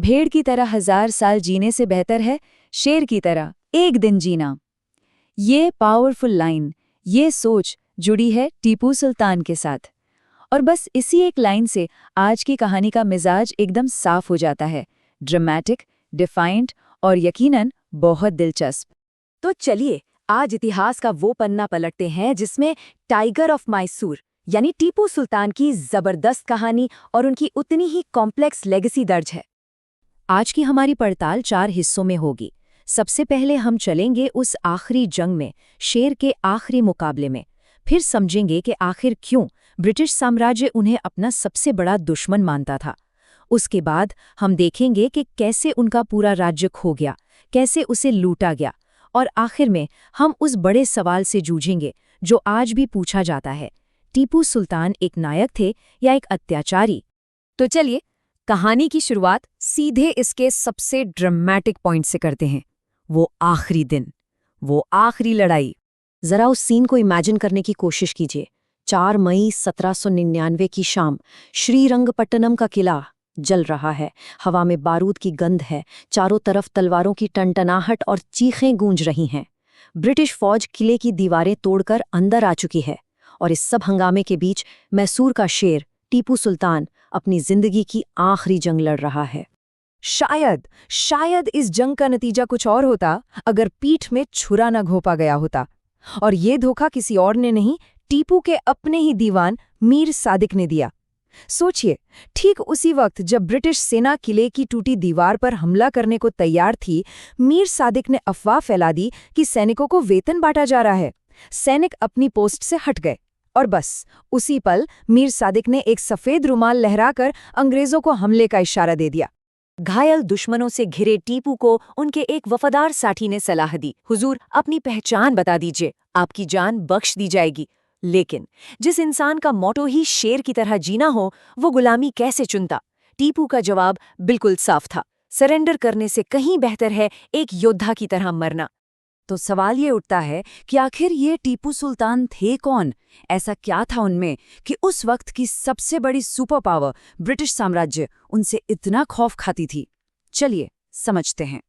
भेड़ की तरह 1000 साल जीने से बेहतर है शेर की तरह एक दिन जीना। ये पावरफुल लाइन, ये सोच जुड़ी है टीपू सुल्तान के साथ। और बस इसी एक लाइन से आज की कहानी का मिजाज एकदम साफ हो जाता है, ड्रामेटिक, डिफाइंट और यकीनन बहुत दिलचस्प। तो चलिए आज इतिहास का वो पन्ना पलटते हैं जिसमें टाइगर ऑफ मैसूर यानी टीपू सुल्तान की जबरदस्त कहानी और उनकी उतनी ही कॉम्प्लेक्स लेगेसी दर्ज है। आज की हमारी पड़ताल 4 हिस्सों में होगी। सबसे पहले हम चलेंगे उस आखिरी जंग में, शेर के आखिरी मुकाबले में। फिर समझेंगे कि आखिर क्यों ब्रिटिश साम्राज्य उन्हें अपना सबसे बड़ा दुश्मन मानता था। उसके बाद हम देखेंगे कि कैसे उनका पूरा राज्य खो गया, कैसे उसे लूटा गया, और आखिर में हम उस बड़े सवाल से जूझेंगे जो आज भी पूछा जाता है, टीपू सुल्तान एक नायक थे या एक अत्याचारी। तो चलिए कहानी की शुरुआत सीधे इसके सबसे ड्रामेटिक पॉइंट से करते हैं, वो आखिरी दिन, वो आखिरी लड़ाई। जरा उस सीन को इमेजिन करने की कोशिश कीजिए। 4 मई 1799 की शाम, श्रीरंगपट्टनम का किला जल रहा है, हवा में बारूद की गंध है, चारों तरफ तलवारों की टनटनाहट और चीखें गूंज रही हैं। ब्रिटिश फौज किले की दीवारें तोड़कर अंदर आ चुकी है और इस सब हंगामे के बीच मैसूर का शेर टीपू सुल्तान अपनी जिंदगी की आखिरी जंग लड़ रहा है। शायद इस जंग का नतीजा कुछ और होता अगर पीठ में छुरा न घोंपा गया होता। और ये धोखा किसी और ने नहीं, टीपू के अपने ही दीवान मीर सादिक ने दिया। सोचिए, ठीक उसी वक्त जब ब्रिटिश सेना किले की टूटी दीवार पर हमला करने को तैयार थी, मीर सादिक ने अफवाह फैला दी कि सैनिकों को वेतन बांटा जा रहा है। सैनिक अपनी पोस्ट से हट गए और बस उसी पल मीर सादिक ने एक सफेद रुमाल लहराकर अंग्रेजों को हमले का इशारा दे दिया। घायल दुश्मनों से घिरे टीपू को उनके एक वफादार साथी ने सलाह दी, हुजूर अपनी पहचान बता दीजिए, आपकी जान बख्श दी जाएगी। लेकिन जिस इंसान का मोटो ही शेर की तरह जीना हो, वो गुलामी कैसे चुनता? टीपू का जवाब बिल्कुल साफ था, सरेंडर करने से कहीं बेहतर है एक योद्धा की तरह मरना। तो सवाल ये उठता है कि आखिर ये टीपू सुल्तान थे कौन? ऐसा क्या था उनमें कि उस वक्त की सबसे बड़ी सुपर पावर ब्रिटिश साम्राज्य उनसे इतना खौफ खाती थी? चलिए समझते हैं।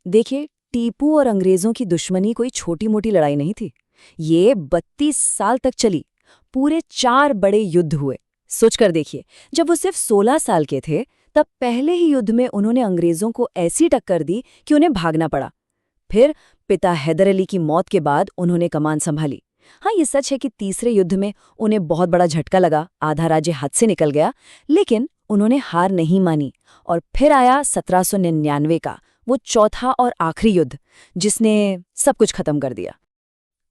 देखिए, टीपू और अंग्रेजों की दुश्मनी कोई छोटी मोटी लड़ाई नहीं थी। ये 32 साल तक चली, पूरे 4 बड़े युद्ध हुए। सोचकर देखिए, जब वो सिर्फ 16 साल के थे तब पहले ही युद्ध में उन्होंने अंग्रेजों को ऐसी टक्कर दी कि उन्हें भागना पड़ा। फिर पिता हैदर अली की मौत के बाद उन्होंने कमान संभाली। हाँ, ये सच है कि तीसरे युद्ध में उन्हें बहुत बड़ा झटका लगा, आधा राज्य हाथ से निकल गया, लेकिन उन्होंने हार नहीं मानी। और फिर आया 1799 का वो चौथा और आखिरी युद्ध, जिसने सब कुछ खत्म कर दिया।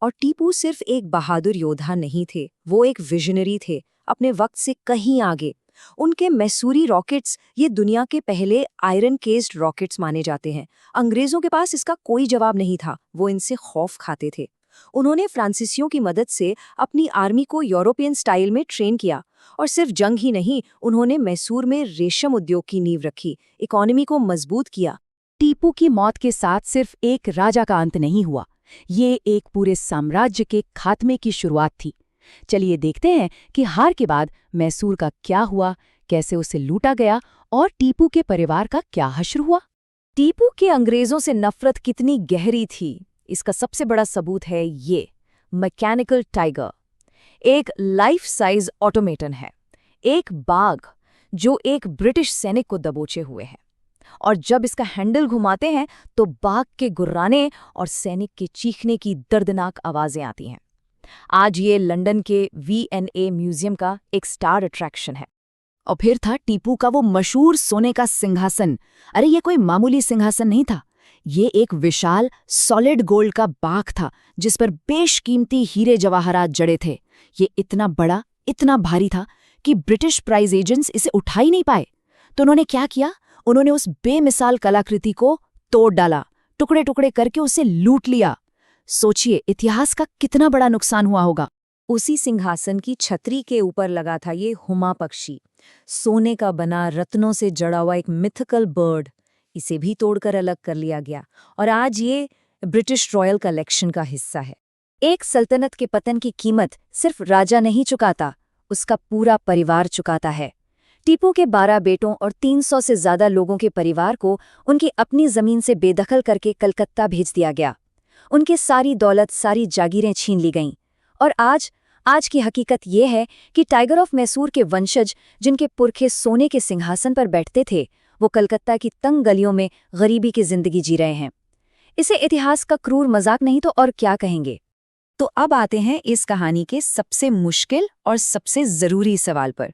और टीपू सिर्फ एक बहादुर योद्धा नहीं थे, वो एक विजनरी थे, अपने वक्त से कहीं आगे। उनके मैसूरी रॉकेट्स ये दुनिया के पहले आयरन केस्ड रॉकेट्स माने जाते हैं। अंग्रेजों के पास इसका कोई जवाब नहीं था, वो इनसे खौफ खाते थे। उन्होंने फ्रांसीसियों की मदद से अपनी आर्मी को यूरोपियन स्टाइल में ट्रेन किया, और सिर्फ जंग ही नहीं, उन्होंने मैसूर में रेशम उद्योग की नींव रखी, इकोनॉमी को मजबूत किया। टीपू की मौत के साथ सिर्फ एक राजा का अंत नहीं हुआ, ये एक पूरे साम्राज्य के खात्मे की शुरुआत थी। चलिए देखते हैं कि हार के बाद मैसूर का क्या हुआ, कैसे उसे लूटा गया और टीपू के परिवार का क्या हश्र हुआ। टीपू की अंग्रेजों से नफरत कितनी गहरी थी, इसका सबसे बड़ा सबूत है ये मैकेनिकल टाइगर। एक लाइफ साइज ऑटोमेटन है, एक बाघ जो एक ब्रिटिश सैनिक को दबोचे हुए है। और जब इसका हैंडल घुमाते हैं तो बाघ के गुर्राने और सैनिक के चीखने की दर्दनाक आवाजें आती हैं। आज ये लंदन के V&A म्यूजियम का एक स्टार अट्रैक्शन है। और फिर था टीपू का वो मशहूर सोने का सिंहासन। अरे ये कोई मामूली सिंहासन नहीं था, ये एक विशाल सॉलिड गोल्ड का बाग था जिस पर बेशकीमती हीरे जवाहरात जड़े थे। ये इतना बड़ा, इतना भारी था कि ब्रिटिश प्राइज एजेंट्स इसे उठा ही नहीं पाए। तो उन्होंने क्या किया? उन्होंने उस बेमिसाल कलाकृति को तोड़ डाला, टुकड़े टुकड़े करके उसे लूट लिया। सोचिए इतिहास का कितना बड़ा नुकसान हुआ होगा। उसी सिंहासन की छतरी के ऊपर लगा था ये हुमा पक्षी, सोने का बना, रत्नों से जड़ा हुआ एक मिथिकल बर्ड। इसे भी तोड़कर अलग कर लिया गया और आज ये ब्रिटिश रॉयल कलेक्शन का हिस्सा है। एक सल्तनत के पतन की कीमत सिर्फ राजा नहीं चुकाता, उसका पूरा परिवार चुकाता है। टीपू के 12 बेटों और 300 से ज्यादा लोगों के परिवार को उनकी अपनी जमीन से बेदखल करके कलकत्ता भेज दिया गया। उनकी सारी दौलत, सारी जागीरें छीन ली गईं। और आज की हकीकत ये है कि टाइगर ऑफ मैसूर के वंशज, जिनके पुरखे सोने के सिंहासन पर बैठते थे, वो कलकत्ता की तंग गलियों में गरीबी की जिंदगी जी रहे हैं। इसे इतिहास का क्रूर मजाक नहीं तो और क्या कहेंगे। तो अब आते हैं इस कहानी के सबसे मुश्किल और सबसे जरूरी सवाल पर,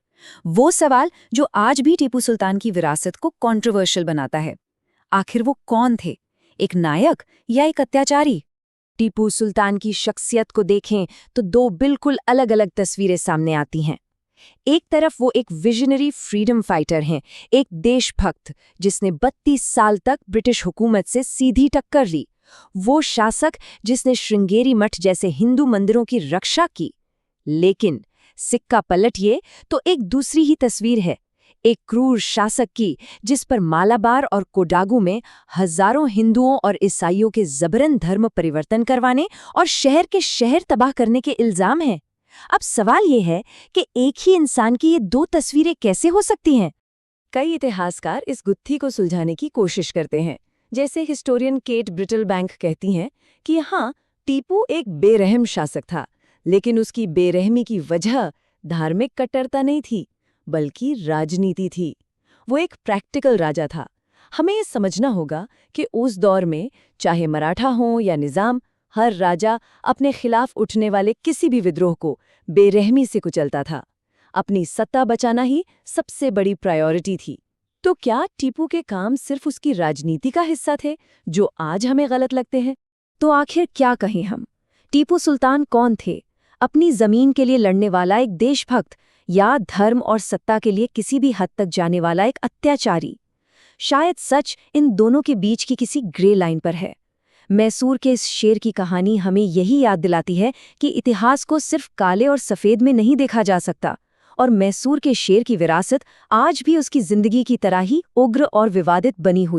वो सवाल जो आज भी टीपू सुल्तान की विरासत को कंट्रोवर्शियल बनाता है। आखिर वो कौन थे, एक नायक या एक अत्याचारी? टीपू सुल्तान की शख्सियत को देखें तो दो बिल्कुल अलग अलग तस्वीरें सामने आती हैं। एक तरफ वो एक विजनरी फ्रीडम फाइटर हैं, एक देशभक्त जिसने 32 साल तक ब्रिटिश हुकूमत से सीधी टक्कर ली। वो शासक जिसने श्रृंगेरी मठ जैसे हिंदू मंदिरों की रक्षा की। लेकिन सिक्का पलटिए तो एक दूसरी ही तस्वीर है, एक क्रूर शासक की जिस पर मालाबार और कोडागू में हजारों हिंदुओं और ईसाइयों के जबरन धर्म परिवर्तन करवाने और शहर के शहर तबाह करने के इल्जाम हैं। अब सवाल ये है कि एक ही इंसान की ये दो तस्वीरें कैसे हो सकती हैं? कई इतिहासकार इस गुत्थी को सुलझाने की कोशिश करते हैं। जैसे हिस्टोरियन केट ब्रिटलबैंक कहती हैं कि हाँ, टीपू एक बेरहम शासक था, लेकिन उसकी बेरहमी की वजह धार्मिक कट्टरता नहीं थी, बल्कि राजनीति थी। वो एक प्रैक्टिकल राजा था। हमें ये समझना होगा कि उस दौर में चाहे मराठा हो या निजाम, हर राजा अपने खिलाफ उठने वाले किसी भी विद्रोह को बेरहमी से कुचलता था। अपनी सत्ता बचाना ही सबसे बड़ी प्रायोरिटी थी। तो क्या टीपू के काम सिर्फ उसकी राजनीति का हिस्सा थे, जो आज हमें गलत लगते हैं? तो आखिर क्या कहें हम? टीपू सुल्तान कौन थे? अपनी जमीन के लिए लड़ने वाला एक देशभक्त, या धर्म और सत्ता के लिए किसी भी हद तक जाने वाला एक अत्याचारी? शायद सच इन दोनों के बीच की किसी ग्रे लाइन पर है। मैसूर के इस शेर की कहानी हमें यही याद दिलाती है कि इतिहास को सिर्फ काले और सफेद में नहीं देखा जा सकता, और मैसूर के शेर की विरासत आज भी उसकी जिंदगी की तरह ही उग्र और विवादित बनी हुई।